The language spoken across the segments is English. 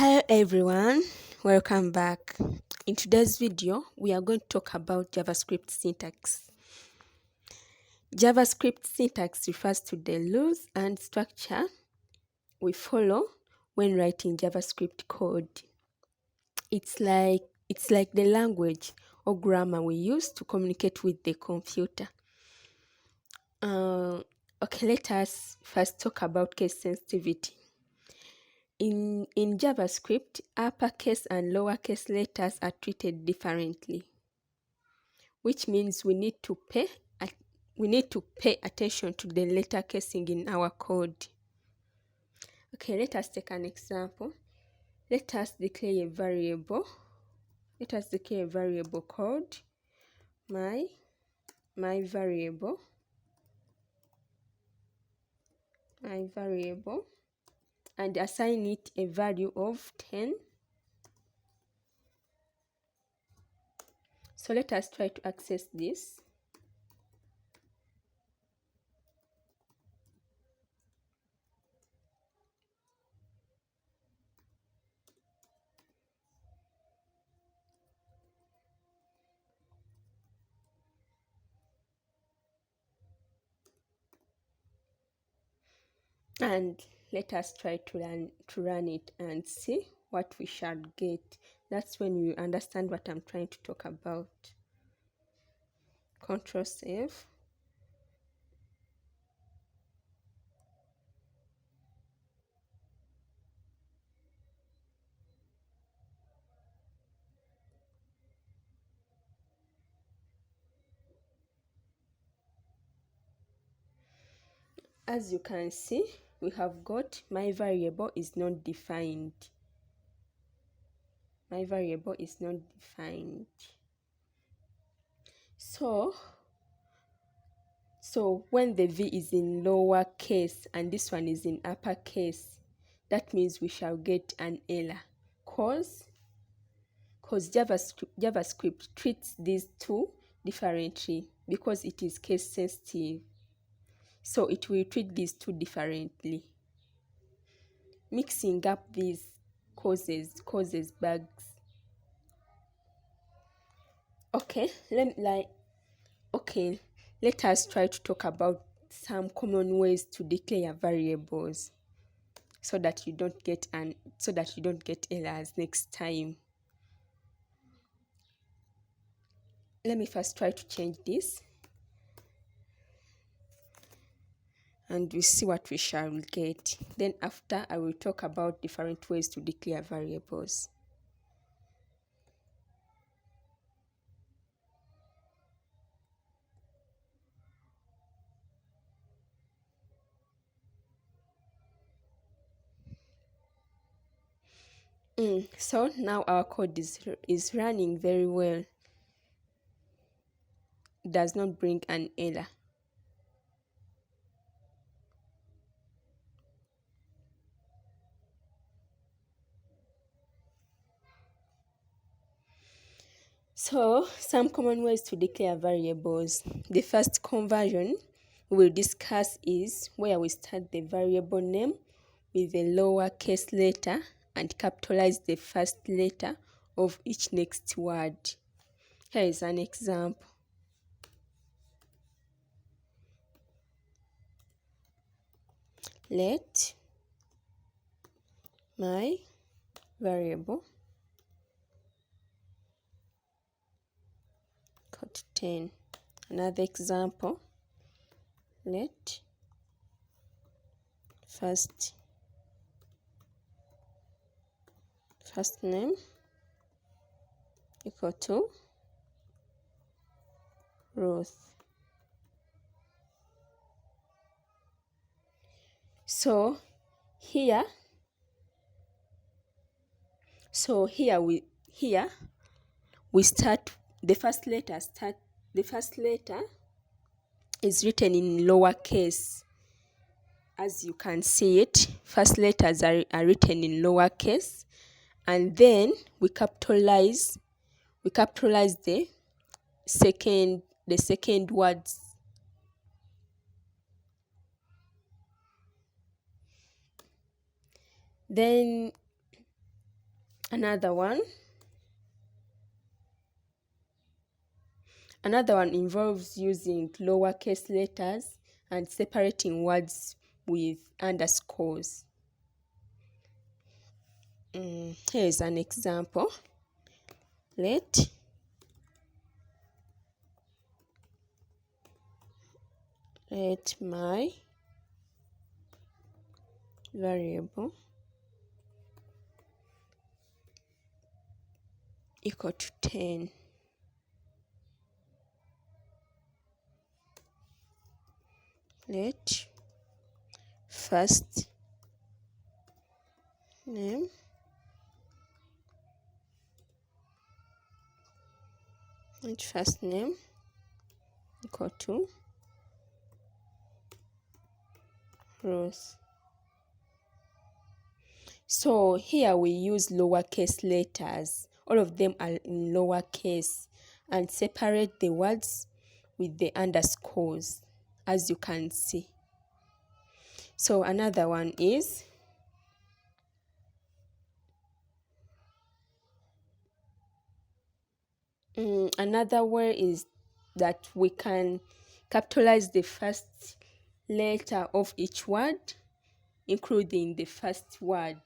Hello everyone, welcome back. In today's video, we are going to talk about JavaScript syntax. JavaScript syntax refers to the rules and structure we follow when writing JavaScript code. It's like the language or grammar we use to communicate with the computer. Okay, let us first talk about case sensitivity. In JavaScript, uppercase and lowercase letters are treated differently, which means we need to pay attention to the letter casing in our code. Okay, let us take an example. Let us declare a variable. Let us declare a variable called my variable. And assign it a value of 10. So let us try to access this. And let us try to run it and see what we shall get. That's when you understand what I'm trying to talk about. Control save. As you can see, we have got my variable is not defined. My variable is not defined. So when the V is in lower case and this one is in uppercase, that means we shall get an error. Because JavaScript treats these two differently because it is case sensitive. So it will treat these two differently. Mixing up these causes bugs. Okay, let us try to talk about some common ways to declare variables so that you don't get errors next time. Let me first try to change this and we see what we shall get. Then after, I will talk about different ways to declare variables. So now our code is running very well. It does not bring an error. So, some common ways to declare variables. The first conversion we'll discuss is where we start the variable name with a lowercase letter and capitalize the first letter of each next word. Here is an example. Let my variable got 10. Another example. Let first name equal to Ruth. So here we start the first letter is written in lowercase. As you can see it, first letters are written in lowercase, and then we capitalize the second words. Then Another one involves using lowercase letters and separating words with underscores. Here's an example. Let my variable equal to 10. Let first name equal to Ruth. So here we use lowercase letters. All of them are in lowercase, and separate the words with the underscores, as you can see. So another one is another way is that we can capitalize the first letter of each word, including the first word.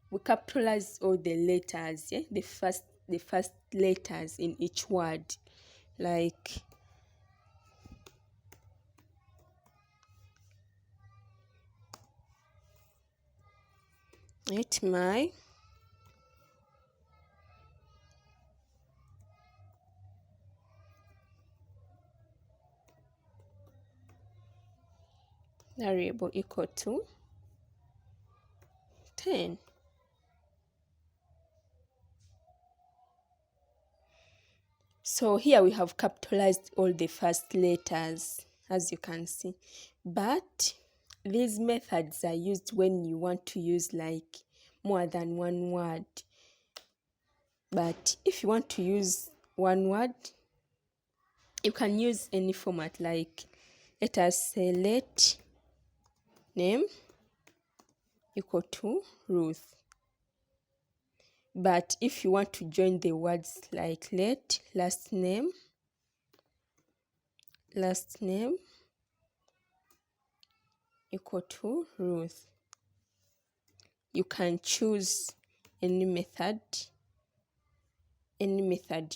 We capitalize all the letters, the first letters in each word, like let my variable equal to 10. So here we have capitalized all the first letters, as you can see. But these methods are used when you want to use like more than one word. But if you want to use one word, you can use any format, like let us say let name equal to Ruth. But if you want to join the words like let last name equal to Ruth, you can choose any method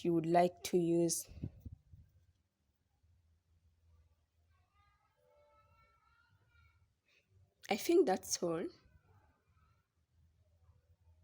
you would like to use. I think that's all.